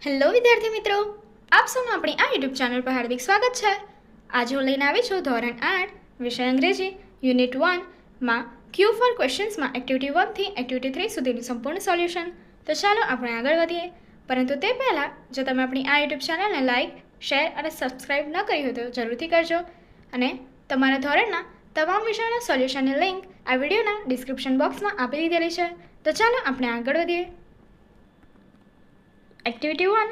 Hello વિદ્યાર્થી મિત્રો, આપ સૌનું આપણી આ યુટ્યુબ ચેનલ પર હાર્દિક સ્વાગત છે. આજે હું લઈને આવી છું ધોરણ 8 વિષય અંગ્રેજી યુનિટ 1માં ક્યુ ફોર ક્વેશ્ચન્સમાં એક્ટિવિટી 1 થી એક્ટિવિટી 3 સુધીનું સંપૂર્ણ સોલ્યુશન. તો ચાલો આપણે આગળ વધીએ. પરંતુ તે પહેલાં જો તમે આપણી આ યુટ્યુબ ચેનલને લાઇક, શેર અને સબસ્ક્રાઇબ ન કરી હોય તો જરૂરથી કરજો. અને તમારા ધોરણના તમામ વિષયોના સોલ્યુશનની લિંક આ વિડીયોના ડિસ્ક્રિપ્શન બોક્સમાં આપી દીધેલી છે. તો ચાલો આપણે આગળ વધીએ. Activity 1.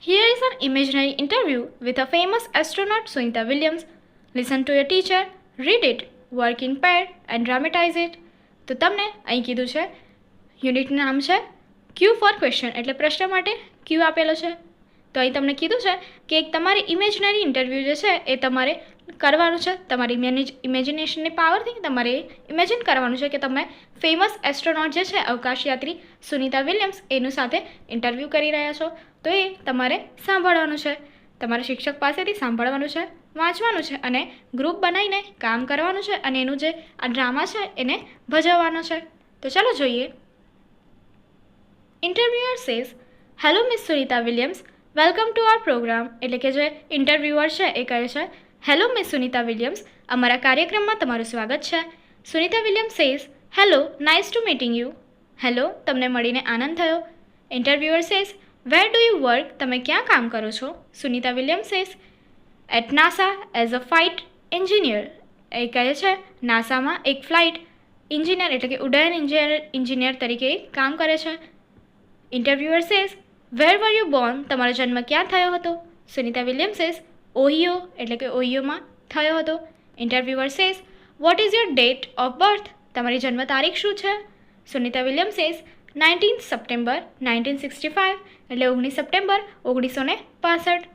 Here is an imaginary interview with a famous astronaut Sunita Williams. Listen to your teacher, read it, work in pair and dramatize it. તો તમને અહીં કીધું છે યુનિટનું નામ છે ક્યુ ફોર ક્વેશ્ચન, એટલે પ્રશ્ન માટે ક્યુ આપેલો છે. તો અહીં તમને કીધું છે કે એક તમારી ઇમેજનરી ઇન્ટરવ્યૂ જે છે એ તમારે કરવાનું છે. તમારી ઇમેજિનેશનની પાવરથી તમારે ઇમેજિન કરવાનું છે કે તમે ફેમસ એસ્ટ્રોનોટ જે છે અવકાશયાત્રી સુનિતા વિલિયમ્સ એનું સાથે ઇન્ટરવ્યૂ કરી રહ્યા છો. તો એ તમારે સાંભળવાનું છે, તમારા શિક્ષક પાસેથી સાંભળવાનું છે, વાંચવાનું છે અને ગ્રુપ બનાવીને કામ કરવાનું છે અને એનું જે આ ડ્રામા છે એને ભજવવાનો છે. તો ચાલો જોઈએ. Interviewer says, hello miss Sunita Williams, welcome to our programme. એટલે કે જે ઇન્ટરવ્યુઅર છે એ કહે છે હેલો મિસ સુનિતા વિલિયમ્સ, અમારા કાર્યક્રમમાં તમારું સ્વાગત છે. Sunita Williams says, hello, nice to meeting you. Hello, તમને મળીને આનંદ થયો. Interviewer says, where do you work, તમે ક્યાં કામ કરો છો? Sunita Williams says, at NASA as a flight engineer. એ કહે છે નાસામાં એક ફ્લાઇટ એન્જિનિયર એટલે કે ઉડ્ડયન એન્જિનિયર તરીકે કામ કરે છે. Interviewer says, where were you born, તમારો જન્મ ક્યાં થયો હતો? સુનિતા વિલિયમ્સ સેઝ, ઓહિયો એટલે કે ઓહિયોમાં થયો હતો. Interviewer says, what is your date of birth, તમારી જન્મ તારીખ શું છે? સુનિતા વિલિયમ્સ સેઝ, 19 સપ્ટેમ્બર 1965 એટલે 19 September 1965.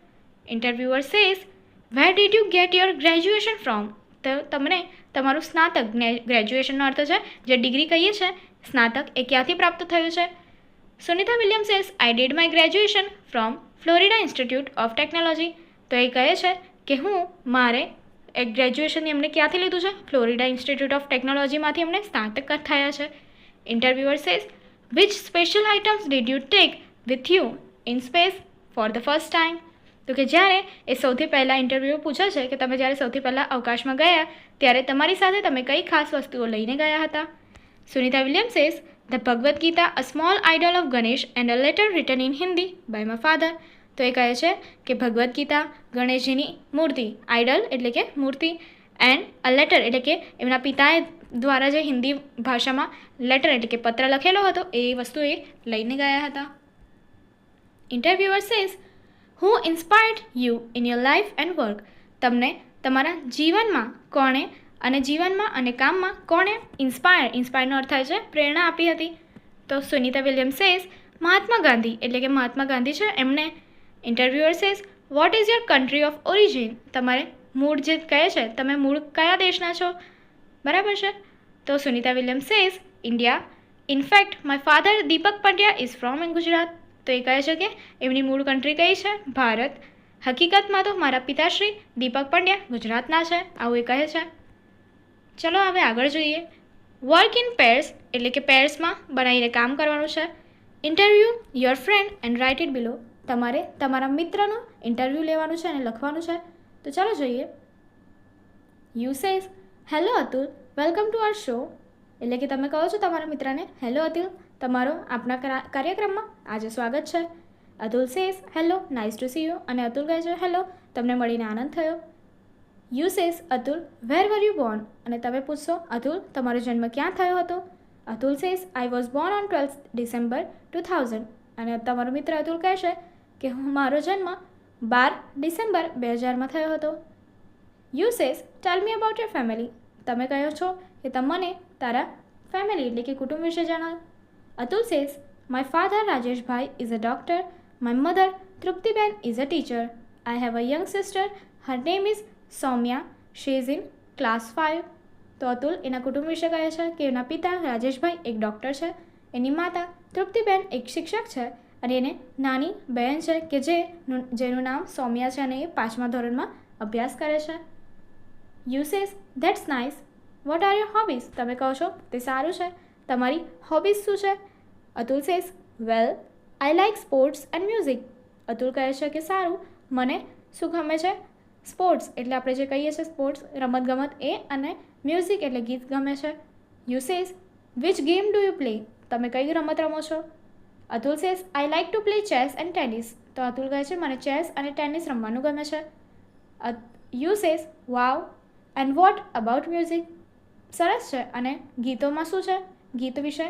Interviewer says, where did you get your graduation from, તો તમને તમારું સ્નાતક, ગ્રેજ્યુએશનનો અર્થ છે જે ડિગ્રી કહીએ છીએ સ્નાતક, એ ક્યાંથી પ્રાપ્ત થયું છે? Sunita Williams says, I did my graduation from Florida Institute of technology. તો એ કહે છે કે મારે એક ગ્રેજ્યુએશન એમને ક્યાંથી લીધું છે? ફ્લોરિડા ઇન્સ્ટિટ્યૂટ ઓફ ટેકનોલોજીમાંથી એમને સ્નાતક થયા છે. Interviewer says, which special items did you take with you in space for the first time. તો કે જ્યારે એ સૌથી પહેલાં ઇન્ટરવ્યૂ પૂછે છે કે તમે જ્યારે સૌથી પહેલાં અવકાશમાં ગયા ત્યારે તમારી સાથે તમે કઈ ખાસ વસ્તુઓ લઈને ગયા હતા? Sunita Williams says, the Bhagavad Gita, a small idol of Ganesh and a letter written in Hindi by my father. તો એ કહે છે કે ભગવદ્ ગીતા, ગણેશજીની મૂર્તિ, આઇડલ એટલે કે મૂર્તિ, એન્ડ અ લેટર એટલે કે એમના પિતાએ દ્વારા જે હિન્દી ભાષામાં લેટર એટલે કે પત્ર લખેલો હતો એ વસ્તુ એ લઈને ગયા હતા. Interviewer says, who inspired you in your life and work, તમને તમારા જીવનમાં કોણે અને કામમાં કોણે ઇન્સ્પાયરનો અર્થ થાય છે પ્રેરણા આપી હતી? તો સુનિતા વિલિયમ્સ સેઝ, મહાત્મા ગાંધી એટલે કે મહાત્મા ગાંધી છે એમને. Interviewer says, what is your country of origin, તમારે મૂળ જે કહે છે તમે મૂળ કયા દેશના છો? બરાબર છે. તો Sunita Williams says, India. In fact my father Deepak Pandya is from in Gujarat. તો એ કહે છે કે એમની મૂળ કન્ટ્રી કઈ છે? ભારત. હકીકતમાં તો મારા પિતાશ્રી દીપક પંડ્યા ગુજરાતના છે, આવું એ કહે છે. ચલો હવે આગળ જોઈએ. વર્ક ઇન પેર્સ એટલે કે પેર્સમાં બનાવીને કામ કરવાનું છે. Interview your friend and write it below, તમારે તમારા મિત્રનું ઇન્ટરવ્યૂ લેવાનું છે અને લખવાનું છે. તો ચાલો જોઈએ. You says, hello Atul, welcome to our show. એટલે કે તમે કહો છો તમારા મિત્રને હેલો અતુલ, તમારો આપણા કાર્યક્રમમાં આજે સ્વાગત છે. Atul says, hello, nice to see you. અને અતુલ કહે છે હેલો, તમને મળીને આનંદ થયો. You says, Atul, where were you born. અને તમે પૂછશો અતુલ, તમારો જન્મ ક્યાં થયો હતો? Atul says, I was born on 12 December 2000. અને તમારો મિત્ર અતુલ કહેશે કે મારો જન્મ 12 ડિસેમ્બર 2000માં થયો હતો. You says, tell me about your family. તમે કહો છો કે તમને તારા ફેમિલી એટલે કે કુટુંબ વિશે જણાવો. Atul says, my father Rajeshbhai is a doctor, my mother Triptiben is a teacher, I have a young sister, her name is Saumya, she is in class 5. તો અતુલ એના કુટુંબ વિશે કહે છે કે એના પિતા રાજેશભાઈ એક ડૉક્ટર છે, એની માતા તૃપ્તિબેન એક શિક્ષક છે અને એને નાની બહેન છે કે જેનું નામ સૌમ્યા છે અને એ 5મા ધોરણમાં અભ્યાસ કરે છે. You says, that's nice, what are your hobbies. તમે કહો છો તે સારું છે, તમારી હોબીઝ શું છે? Atul says, well, I like sports and music. Atul કહે છે કે સારું, મને શું ગમે છે? સ્પોર્ટ્સ એટલે આપણે જે કહીએ છીએ સ્પોર્ટ્સ, રમતગમત એ, અને મ્યુઝિક એટલે ગીત ગમે છે. You says which game do you play? તમે કઈ રમત રમો છો? Atul says I like to play chess and tennis. તો અતુલ કહે છે મને ચેસ અને ટેનિસ રમવાનું ગમે છે. You says wow and what about music? સરસ છે, અને ગીતોમાં શું છે? ગીત વિશે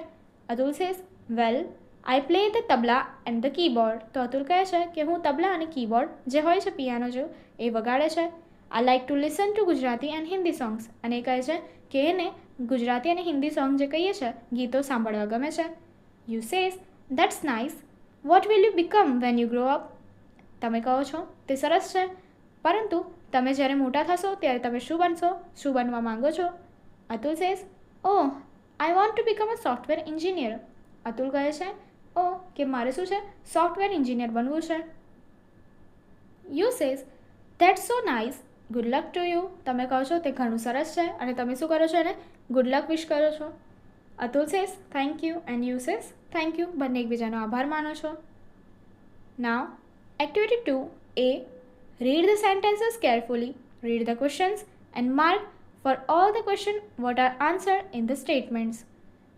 Atul says well I play the tabla and the keyboard. તો અતુલ કહે છે કે હું તબલા અને કીબોર્ડ જે હોય છે પિયાનો જેવું એ વગાડે છે. I like to listen to Gujarati and Hindi songs. અને એ કહે છે કે એને ગુજરાતી અને હિન્દી સોંગ જે કહીએ છીએ ગીતો સાંભળવા ગમે છે. You says that's nice what will you become when you grow up? તમે કહો છો તે સરસ છે, પરંતુ તમે જ્યારે મોટા થશો ત્યારે તમે શું બનશો? શું બનવા માંગો છો? Atul says oh I want to become a software engineer. Atul કહે છે ઓ કે મારે શું છે? સોફ્ટવેર એન્જિનિયર બનવું છે. You says that's so nice good luck to you. તમે કહો છો તે ઘણું સરસ છે, અને તમે શું કરો છો? એને ગુડ લક વિશ કરો છો. Atul says thank you and you says thank you. બંને એકબીજાનો આભાર માનો છો. Now activity 2A. Read the sentences carefully, read the questions and mark for all the question what are answer in the statements.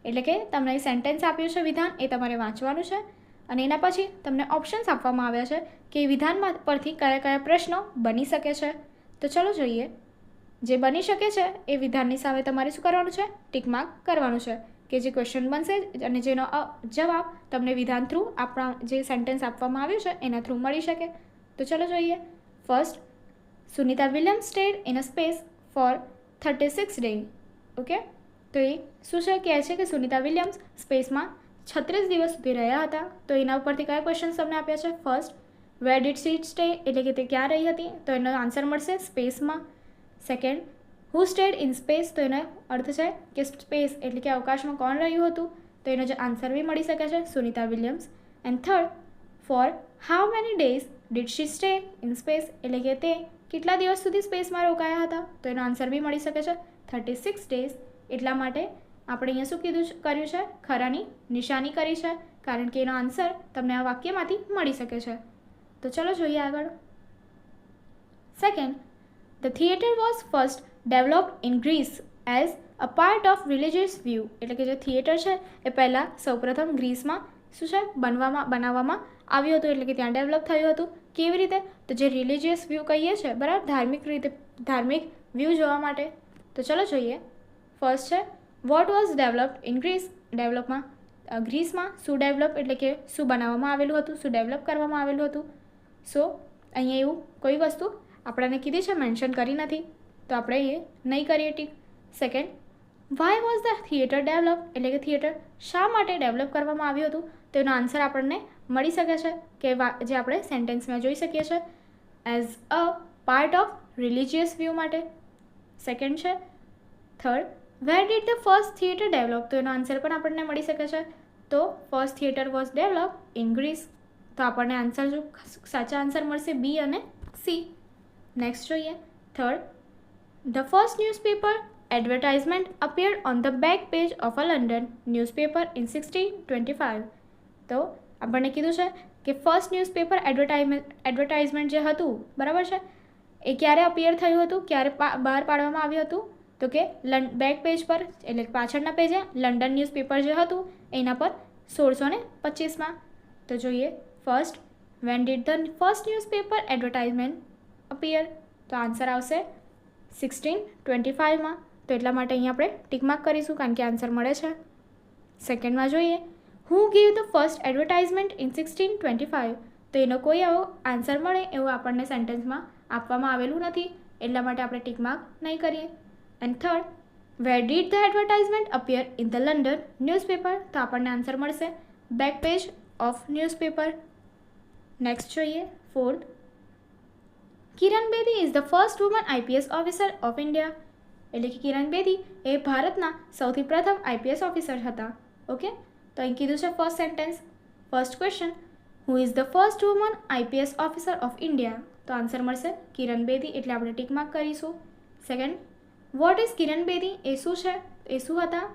એટલે કે તમને સેન્ટેન્સ આપ્યું છે વિધાન, એ તમારે વાંચવાનું છે, અને એના પછી તમને ઓપ્શન્સ આપવામાં આવ્યા છે કે એ વિધાનમાં પરથી કયા કયા પ્રશ્નો બની શકે છે. તો ચલો જોઈએ. જે બની શકે છે એ વિધાનની સામે તમારે શું કરવાનું છે? ટિક માર્ક કરવાનું છે, કે જે ક્વેશ્ચન બનશે અને જેનો જવાબ તમને વિધાન થ્રુ આપણા જે સેન્ટેન્સ આપવામાં આવ્યું છે એના થ્રુ મળી શકે. તો ચલો જોઈએ. First, Sunita Williams stayed in a space for 36 days. Okay, તો એ શું છે? કહે છે કે સુનિતા વિલિયમ્સ સ્પેસમાં 36 દિવસ સુધી રહ્યા હતા. તો એના ઉપરથી કયા ક્વેશ્ચન્સ તમને આપ્યા છે? First, where did she stay? એટલે કે તે ક્યાં રહી હતી? તો એનો આન્સર મળશે સ્પેસમાં. Second, who stayed in space? તો એનો અર્થ છે કે સ્પેસ એટલે કે અવકાશમાં કોણ રહ્યું હતું? તો એનો જે આન્સર બી મળી શકે છે Sunita Williams. And third, for how many days did she stay in space? એટલે કે તે કેટલા દિવસ સુધી સ્પેસમાં રોકાયા હતા? તો એનો આન્સર બી મળી શકે છે 36 days. એટલા માટે આપણે અહીંયા શું કર્યું છે? ખરાની નિશાની કરી છે, કારણ કે એનો આન્સર તમને આ વાક્યમાંથી મળી શકે છે. તો ચલો જોઈએ આગળ. Second, the theatre was first developed in Greece as a part of religious view. એટલે કે જે થિયેટર છે એ પહેલાં સૌપ્રથમ ગ્રીસમાં શું છે? બનાવવામાં આવ્યું હતું, એટલે કે ત્યાં ડેવલપ થયું હતું. કેવી રીતે? તો જે રિલિજિયસ વ્યૂ કહીએ છીએ, બરાબર, ધાર્મિક વ્યૂ જોવા માટે. તો ચલો જોઈએ. ફર્સ્ટ છે what was developed in Greece. ગ્રીસમાં શું ડેવલપ એટલે કે શું બનાવવામાં આવેલું હતું? શું ડેવલપ કરવામાં આવેલું હતું? સો અહીંયા એવું કોઈ વસ્તુ આપણને કીધી છે, મેન્શન કરી નથી, તો આપણે એ નહીં કરીએ tick. Second, why was the theatre develop? એટલે કે થિયેટર શા માટે ડેવલપ કરવામાં આવ્યું હતું? તો એનો આન્સર આપણને મળી શકે છે કે જે આપણે સેન્ટેન્સમાં જોઈ શકીએ છીએ as a part of religious view માટે. સેકન્ડ છે. Third, where did the first theatre develop? તો એનો આન્સર પણ આપણને મળી શકે છે. તો first theatre was develop in Greece. તો આપણને આન્સર સાચા આન્સર મળશે બી અને સી. નેક્સ્ટ જોઈએ. Third, the first newspaper advertisement appeared on the back page of a London newspaper in 1625. તો આપણને કીધું છે કે ફર્સ્ટ ન્યૂઝપેપર એડવર્ટાઇઝમેન્ટ જે હતું, બરાબર છે, એ ક્યારે અપિયર થયું હતું? ક્યારે બહાર પાડવામાં આવ્યું હતું? તો કે બેક પેજ પર એટલે પાછળના પેજે લંડન ન્યૂઝપેપર જે હતું એના પર 1625માં. તો જોઈએ. First, when did the first newspaper advertisement appear? તો આન્સર આવશે 1625માં. તો એટલા માટે અહીંયા આપણે ટીક માર્ક કરીશું, કારણ કે આન્સર મળે છે. સેકન્ડમાં જોઈએ. Who give the first advertisement in 1625? તો એનો કોઈ આવો આન્સર મળે એવું આપણને સેન્ટેન્સમાં આપવામાં આવેલું નથી, એટલા માટે આપણે ટીક માર્ક નહીં કરીએ. And third, where did the advertisement appear in the London newspaper? તો આપણને આન્સર મળશે back page of newspaper. Next જોઈએ. Fourth, Kiran Bedi is the first woman IPS officer of India. એટલે કે કિરણ બેદી એ ભારતના સૌથી પ્રથમ IPS ઓફિસર હતા. ઓકે, તો અહીં કીધું છે first sentence. First question, who is the first woman IPS officer of India? તો આન્સર મળશે કિરણ બેદી, એટલે આપણે ટીક માર્ક કરીશું. Second, what is Kiran Bedi? એ શું છે? એ શું હતા?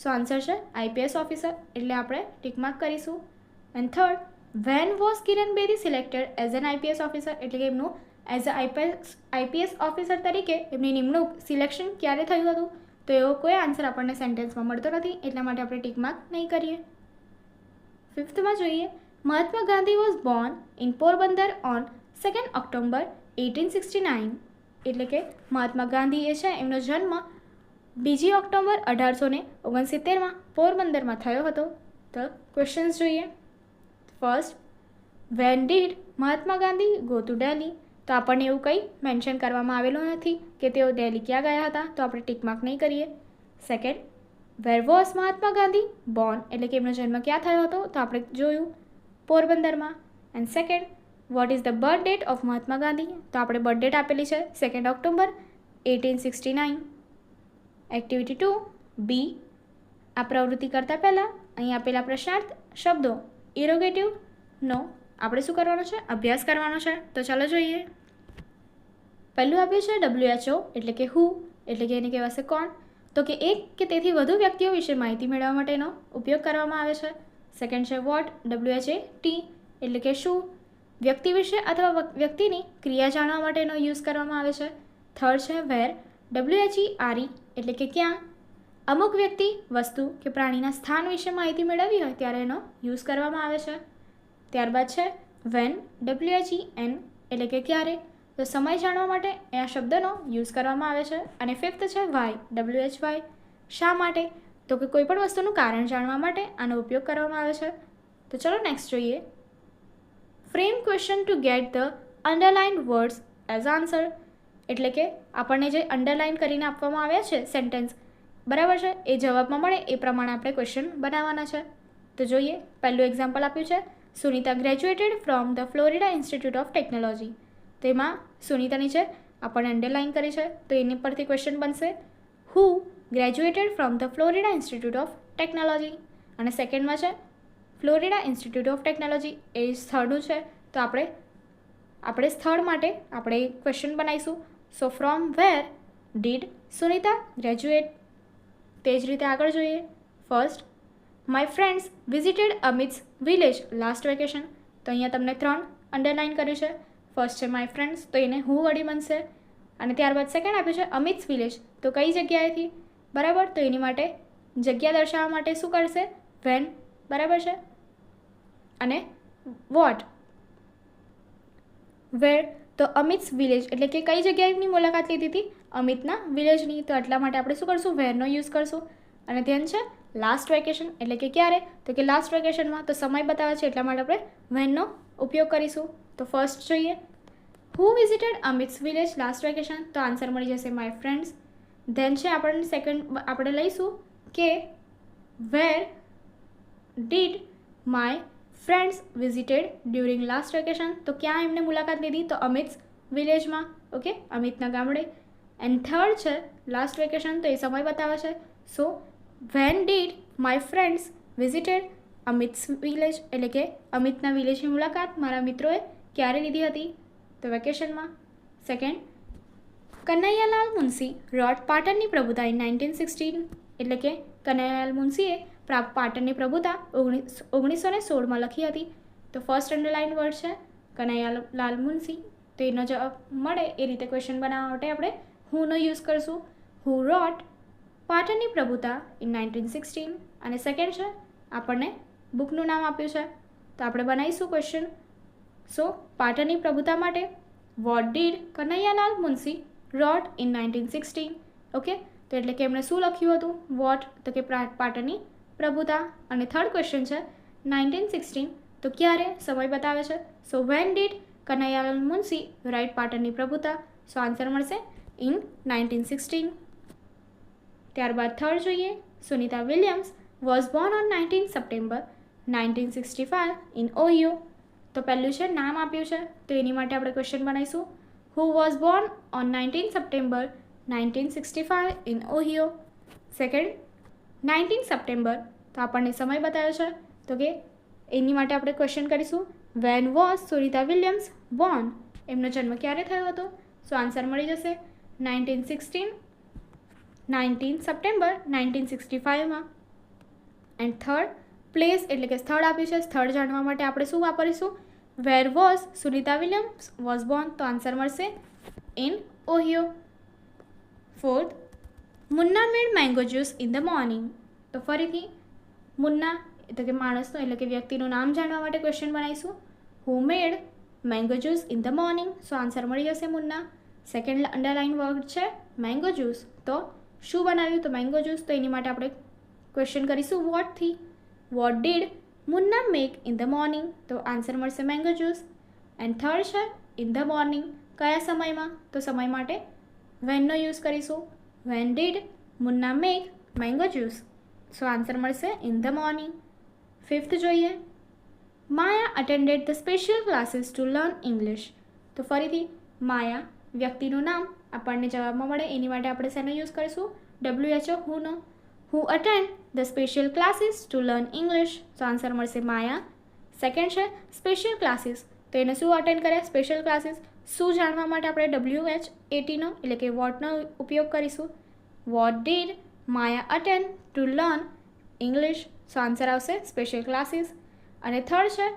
સો આન્સર છે IPS ઓફિસર, એટલે આપણે ટીક માર્ક કરીશું. And third, when was Kiran Bedi selected as an IPS officer, એટલે કે એમનું એઝ અ આઈપીએસ ઓફિસર તરીકે એમની નિમણૂક સિલેક્શન ક્યારે થયું હતું? તો એવો કોઈ આન્સર આપણને સેન્ટેન્સમાં મળતો નથી, એટલા માટે આપણે ટીક માર્ક નહીં કરીએ. 5થમાં જોઈએ, Mahatma Gandhi was born in Porbandar on 2 October 1869, એટલે કે મહાત્મા ગાંધી એ છે એમનો જન્મ 2 ઓક્ટોબર 1869માં પોરબંદરમાં થયો હતો. તો ક્વેશ્ચન્સ જોઈએ. First, when did Mahatma Gandhi go to Delhi? તો આપણને એવું કંઈ મેન્શન કરવામાં આવેલું નથી કે તેઓ દિલ્હી ક્યાં ગયા હતા, તો આપણે ટીક માર્ક નહીં કરીએ. Second, where was Mahatma Gandhi Born, એટલે કે એમનો જન્મ ક્યાં થયો હતો, તો આપણે જોયું પોરબંદરમાં. And second, what is the birth date of Mahatma Gandhi? તો આપણે બર્થ ડેટ આપેલી છે 2 ઓક્ટોબર 1869. એક્ટિવિટી 2 બી. આ પ્રવૃત્તિ કરતાં પહેલાં અહીં આપેલા પ્રશ્નાર્થ શબ્દો ઇરોગેટિવનો આપણે શું કરવાનો છે? અભ્યાસ કરવાનો છે. તો ચાલો જોઈએ. પહેલું આપ્યું છે WHO, એટલે કે હુ, એટલે કે એને કહેવાશે કોણ? તો કે એક કે તેથી વધુ વ્યક્તિઓ વિશે માહિતી મેળવવા માટેનો ઉપયોગ કરવામાં આવે છે. સેકન્ડ છે વોટ, WHAT, એટલે કે શું? વ્યક્તિ વિશે અથવા વ્યક્તિની ક્રિયા જાણવા માટેનો યુઝ કરવામાં આવે છે. થર્ડ છે વેર, WHERE, એટલે કે ક્યાં? અમુક વ્યક્તિ, વસ્તુ કે પ્રાણીના સ્થાન વિશે માહિતી મેળવવી હોય ત્યારે એનો યુઝ કરવામાં આવે છે. ત્યારબાદ છે વેન, WHEN, એટલે કે ક્યારે? તો સમય જાણવા માટે આ શબ્દનો યુઝ કરવામાં આવે છે. અને ફિફ્થ છે વાય, WHY, શા માટે? તો કે કોઈ પણ વસ્તુનું કારણ જાણવા માટે આનો ઉપયોગ કરવામાં આવે છે. તો ચલો નેક્સ્ટ જોઈએ. Frame question to get the underlined words as answer, એટલે કે આપણને જે અંડરલાઇન કરીને આપવામાં આવ્યા છે સેન્ટેન્સ, બરાબર છે, એ જવાબમાં મળે એ પ્રમાણે આપણે ક્વેશ્ચન બનાવવાના છે. તો જોઈએ. પહેલું એક્ઝામ્પલ આપ્યું છે, Sunita graduated from the Florida Institute of technology. તો એમાં સુનિતાની છે આપણને અંડરલાઇન કરી છે, તો એની પરથી ક્વેશ્ચન બનશે who graduated from the Florida Institute of Technology. અને સેકન્ડમાં છે ફ્લોરિડા ઇન્સ્ટિટ્યૂટ ઓફ ટેકનોલોજી, એ સ્થળનું છે, તો આપણે સ્થળ માટે આપણે ક્વેશ્ચન બનાવીશું. So from where did Sunita graduate? તે જ રીતે આગળ જોઈએ. First, my friends visited Amit's village last vacation. તો અહીંયા તમને 3 અંડરલાઇન કર્યું છે. ફર્સ્ટ છે માય ફ્રેન્ડ્સ, તો એને હુ વડી બનશે. અને ત્યારબાદ સેકન્ડ આપ્યું છે અમિત્સ વિલેજ, તો કઈ જગ્યાએથી? બરાબર, તો એની માટે જગ્યા દર્શાવવા માટે શું કરશે? વેન, બરાબર છે. અને વોટ, વેર, તો અમિત્સ વિલેજ, એટલે કે કઈ જગ્યાએની મુલાકાત લીધી હતી? અમિતના વિલેજની. તો એટલા માટે આપણે શું કરશું? વેરનો યુઝ કરશું. અને ધ્યાન છે લાસ્ટ વેકેશન, એટલે કે ક્યારે? તો કે લાસ્ટ વેકેશનમાં, તો સમય બતાવે છે એટલા માટે આપણે વેનનો ઉપયોગ કરીશું. તો ફર્સ્ટ જોઈએ, who visited Amit's village last vacation? તો આન્સર મળી જશે માય ફ્રેન્ડ્સ. ધેન છે આપણને સેકન્ડ આપણે લઈશું કે where did my friends visited during last vacation? તો ક્યાં એમને મુલાકાત લીધી? તો અમિત્સ વિલેજમાં, ઓકે, અમિતના ગામડે. એન્ડ થર્ડ છે લાસ્ટ વેકેશન, તો એ સમય બતાવે છે. So when did my friends visited Amit's village, એટલે કે અમિતના વિલેજની મુલાકાત મારા મિત્રોએ ક્યારે લીધી હતી? તો વેકેશનમાં. સેકન્ડ, કનૈયાલાલ મુનશી રોટ પાટણની પ્રભુતા ઇન 1916, એટલે કે કનૈયાલાલ મુનશીએ પાટણની પ્રભુતા 1916માં લખી હતી. તો ફર્સ્ટ અંડરલાઇન વર્ડ છે કનૈયાલાલ મુનશી, તો એનો જવાબ મળે એ રીતે ક્વેશ્ચન બનાવવા માટે આપણે હુનો યુઝ કરશું. હુ રોટ પાટણની પ્રભુતા ઇન 1916. અને સેકન્ડ છે આપણને બુકનું નામ આપ્યું છે, તો આપણે બનાવીશું ક્વેશ્ચન. સો પાટણની પ્રભુતા માટે what did Kanaiyalal Munshi wrote in 1916? Okay, તો એટલે કે એમણે શું લખ્યું હતું? વોટ, તો કે પાટણની પ્રભુતા. અને થર્ડ ક્વેશ્ચન છે 1916, તો ક્યારે? સમય બતાવે છે. So when did Kanaiyalal Munshi write પાટણની પ્રભુતા? સો આન્સર મળશે ઇન 1916. ત્યારબાદ થર્ડ જોઈએ, Sunita Williams was born on 19 September 1965 in Ohio. તો પહેલું છે નામ આપ્યું છે, તો એની માટે આપણે ક્વેશ્ચન બનાવીશું who was born on 19 September 1965 in Ohio. Second 19 September, તો આપણને સમય બતાવ્યો છે, તો કે એની માટે આપણે ક્વેશ્ચન કરીશું when was Sunita Williams Born? એમનો જન્મ ક્યારે થયો હતો? સો આન્સર મળી જશે 19 સપ્ટેમ્બર 1965માં. એન્ડ થર્ડ પ્લેસ એટલે કે સ્થળ આપ્યું છે, સ્થળ જાણવા માટે આપણે શું વાપરીશું? Where was Sunita Williams was Born, તો આન્સર મળશે in Ohio. Fourth, Munna made mango juice in the morning. તો ફરીથી મુન્ના એટલે કે માણસનું એટલે કે વ્યક્તિનું નામ જાણવા માટે ક્વેશ્ચન બનાવીશું. Who made mango juice in the morning, so answer મળી જશે મુન્ના. સેકન્ડ અંડરલાઇન વર્ડ છે મેંગો જ્યુસ, તો શું બનાવ્યું? તો મેંગો જ્યુસ, તો એની માટે આપણે ક્વેશ્ચન કરીશું વોટથી. What did Munna make in the morning, તો આન્સર મળશે મેંગો જ્યુસ. એન્ડ થર્ડ છે ઇન ધ મોર્નિંગ, કયા સમયમાં? તો સમય માટે વેનનો યુઝ કરીશું. When did Munna make mango juice, so answer મળશે ઇન ધ મોર્નિંગ. ફિફ્થ જોઈએ, Maya attended the special classes to learn English. તો ફરીથી માયા વ્યક્તિનું નામ આપણને જવાબમાં મળે એની માટે આપણે શેનો યુઝ કરીશું? WHO હુનો. Who attend the special classes to learn English, તો આન્સર મળશે માયા. સેકન્ડ છે સ્પેશિયલ ક્લાસીસ, તો એને શું અટેન્ડ કર્યા? Special classes. શું જાણવા માટે આપણે WHATનો એટલે કે વોટનો ઉપયોગ કરીશું. What did Maya attend two learn English, so answer આવશે સ્પેશિયલ ક્લાસીસ. અને થર્ડ છે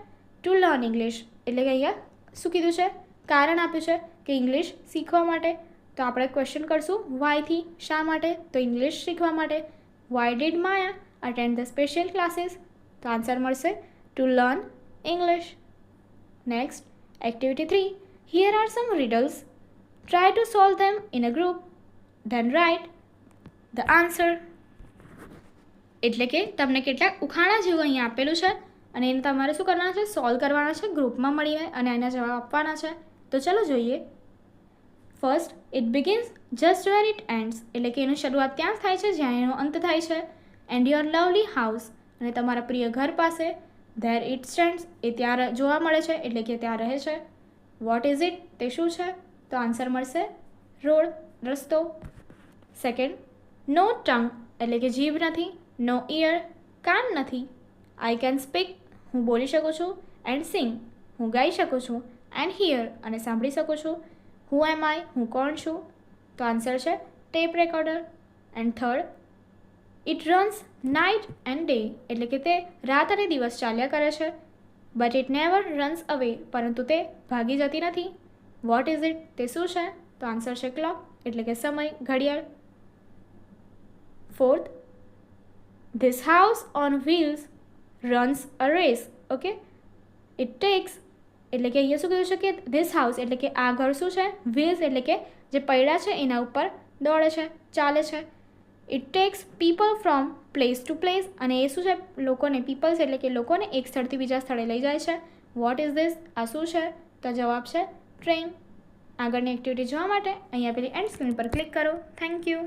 ટુ લર્ન ઇંગ્લિશ, એટલે કે અહીંયા શું કીધું છે? કારણ આપ્યું છે કે ઇંગ્લિશ શીખવા માટે, તો આપણે ક્વેશ્ચન કરશું વાયથી. શા માટે? તો ઇંગ્લિશ શીખવા માટે. Why did Maya attend the special classes, તો આન્સર મળશે two learn English. Next activity 3, here are some riddles. Try to solve them in a group, then write the answer. એટલે કે તમને કેટલાક ઉખાણા જેવું અહીંયા આપેલું છે અને એને તમારે શું કરવાના છે? સોલ્વ કરવાના છે ગ્રુપમાં મળીને અને એના જવાબ આપવાના છે. તો ચલો જોઈએ. First, it begins just where it ends, એટલે કે એની શરૂઆત ત્યાં થાય છે જ્યાં એનો અંત થાય છે. એન્ડ યોર લવલી હાઉસ, અને તમારા પ્રિય ઘર પાસે. ધેર ઇટ સ્ટેન્ડ્સ, એ ત્યાં જોવા મળે છે એટલે કે ત્યાં રહે છે. વોટ ઇઝ ઇટ, તે શું છે? તો આન્સર મળશે રોડ, રસ્તો. સેકન્ડ, નો ટંગ, એટલે કે જીભ નથી. નો ઇયર, કાન નથી. આઈ કેન સ્પીક, હું બોલી શકું છું. એન્ડ સિંગ, હું ગાઈ શકું છું. એન્ડ હિયર, અને સાંભળી શકું છું. હુ એમ આઈ, હું કોણ છું? તો આન્સર છે tape recorder. And third, it runs night and day, એટલે કે તે રાત અને દિવસ ચાલ્યા કરે છે. બટ ઇટ નેવર રન્સ અવે, પરંતુ તે ભાગી જતી નથી. વોટ ઇઝ ઇટ, તે શું છે? તો આન્સર છે ક્લોક, એટલે કે સમય, ઘડિયાળ. Fourth, this house on wheels runs a race. Okay, it takes, એટલે કે અહીંયા શું કીધું છે કે ધીસ હાઉસ એટલે કે આ ઘર શું છે? વ્હીલ્સ એટલે કે જે પૈડા છે એના ઉપર દોડે છે, ચાલે છે. It tax people from place two place, અને એ શું છે? લોકોને, પીપલ્સ એટલે કે લોકોને એક સ્થળથી બીજા સ્થળે લઈ જાય છે. વોટ ઇઝ ધીસ, આ શું છે? તો જવાબ છે ટ્રેન. આગળની એક્ટિવિટી જોવા માટે અહીંયા પેલી એન્ડ સ્ક્રીન પર ક્લિક કરો. Thank you.